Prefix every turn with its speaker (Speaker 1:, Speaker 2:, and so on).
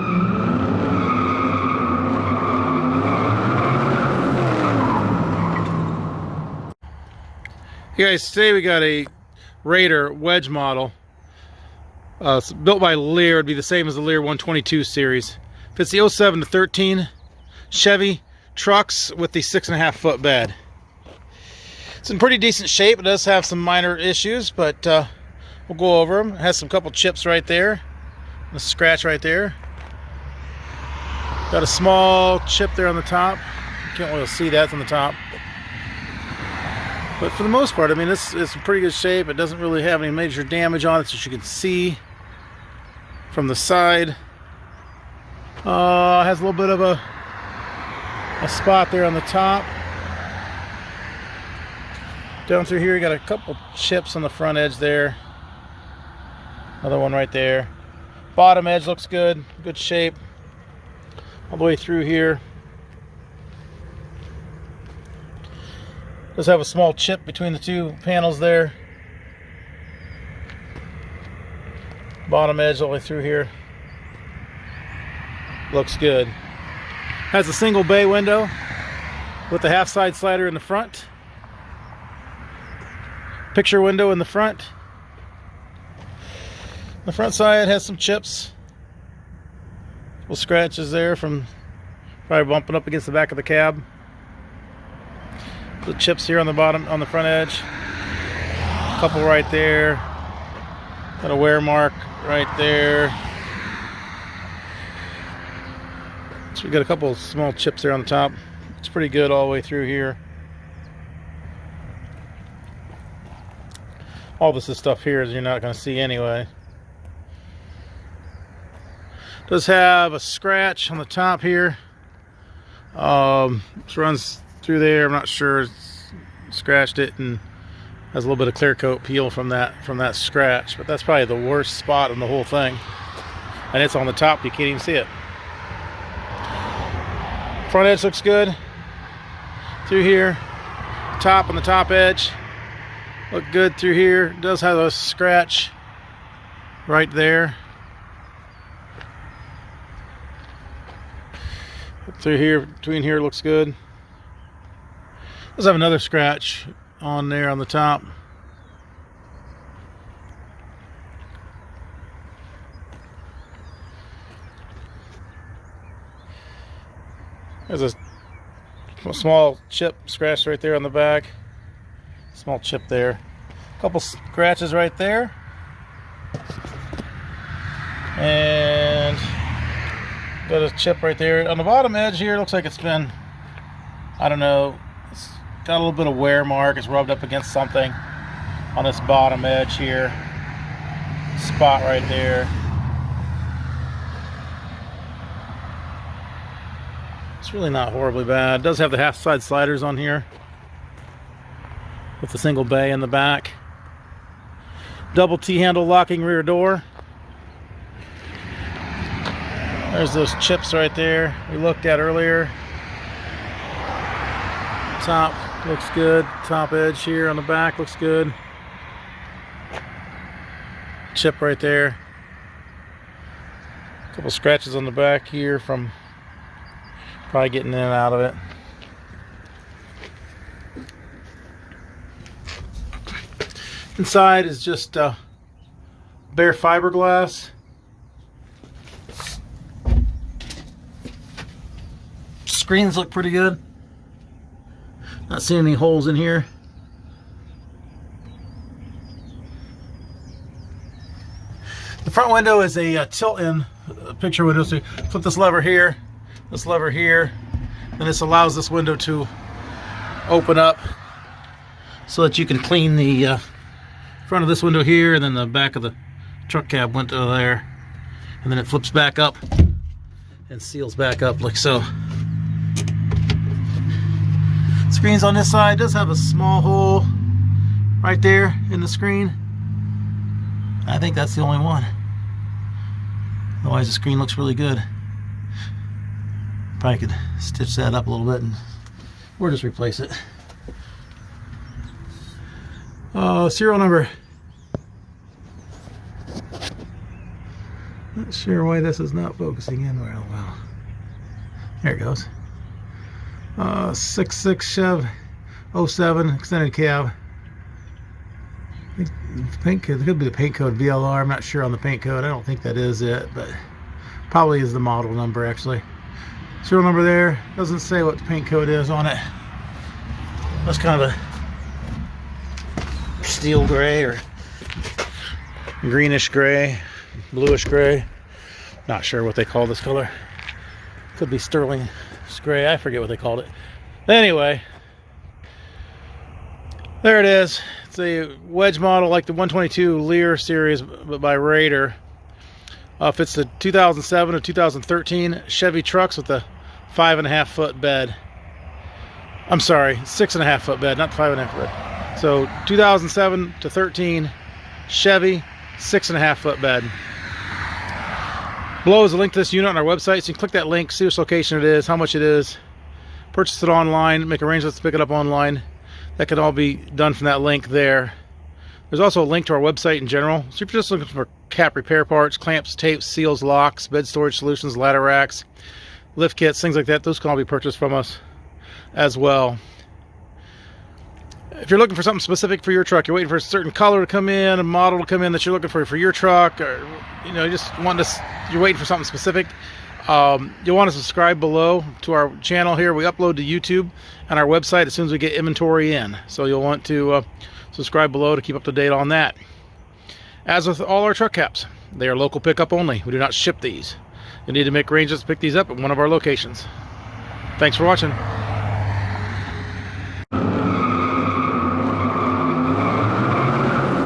Speaker 1: Hey guys, today we got a Raider Wedge model. It's built by Leer. It'd be the same as the Leer 122 series. Fits the 07 to 13 Chevy trucks with the 6.5 foot bed. It's in pretty decent shape. It does have some minor issues, but we'll go over them. It has some couple chips right there, a scratch right there. Got a small chip there on the top. You can't really see that on the top. But for the most part, I mean, it's in pretty good shape. It doesn't really have any major damage on it, as you can see from the side. Has a little bit of a spot there on the top. Down through here, you got a couple chips on the front edge there. Another one right there. Bottom edge looks good, good shape. All the way through here. Does have a small chip between the two panels there. Bottom edge all the way through here. Looks good. Has a single bay window with the half side slider in the front. Picture window in the front. The front side has some chips. Little scratches there from probably bumping up against the back of the cab. The chips here on the bottom, on the front edge. A couple right there. Got a wear mark right there. So we got a couple of small chips there on the top. It's pretty good all the way through here. All this is stuff here you're not going to see anyway. Does have a scratch on the top here. It runs through there. I'm not sure. It's scratched it and has a little bit of clear coat peel from that scratch, but that's probably the worst spot in the whole thing. And it's on the top. You can't even see it. Front edge looks good. Through here, top on the top edge. Look good through here. It does have a scratch right there. Through here, between here, looks good. Does have another scratch on there on the top. There's a small chip scratch right there on the back. Small chip there. A couple scratches right there. And got a chip right there. On the bottom edge here, looks like it's been, I don't know, it's got a little bit of wear mark. It's rubbed up against something on this bottom edge here. Spot right there. It's really not horribly bad. It does have the half side sliders on here with the single bay in the back. Double T-handle locking rear door. There's those chips right there we looked at earlier. Top looks good. Top edge here on the back looks good. Chip right there. A couple scratches on the back here from probably getting in and out of it. Inside is just bare fiberglass. Screens look pretty good. Not seeing any holes in here. The front window is a tilt-in picture window. So you flip this lever here, and this allows this window to open up so that you can clean the front of this window here, and then the back of the truck cab window there, and then it flips back up and seals back up like so. Screens on this side does have a small hole right there in the screen. I think that's the only one. Otherwise the screen looks really good. Probably could stitch that up a little bit, or just replace it. Serial number. sure why this is not focusing in real well. There it goes. 6.6 Chev 07 extended cab. I think the paint code, it could be the paint code VLR. I'm not sure on the paint code. I don't think that is it, but probably is the model number actually. Serial number there. Doesn't say what the paint code is on it. That's kind of a steel gray or greenish gray, bluish gray. Not sure what they call this color. Could be sterling gray. I forget what they called it. Anyway, there it is. It's a wedge model like the 122 Leer series, but by Raider. Fits the 2007 to 2013 Chevy trucks with the 5.5 foot bed. I'm sorry, 6.5 foot bed, not 5.5 foot bed. So 2007 to 13 Chevy 6.5 foot bed. Below is a link to this unit on our website, so you can click that link, see which location it is, how much it is, purchase it online, make arrangements to pick it up online. That can all be done from that link there. There's also a link to our website in general. So if you're just looking for cap repair parts, clamps, tapes, seals, locks, bed storage solutions, ladder racks, lift kits, things like that, those can all be purchased from us as well. If you're looking for something specific for your truck, you're waiting for a certain color to come in, a model to come in that you're looking for your truck, or you just want to, you're waiting for something specific, you'll want to subscribe below to our channel here. We upload to YouTube and our website as soon as we get inventory in. So you'll want to subscribe below to keep up to date on that. As with all our truck caps, they are local pickup only. We do not ship these. You need to make arrangements to pick these up at one of our locations. Thanks for watching.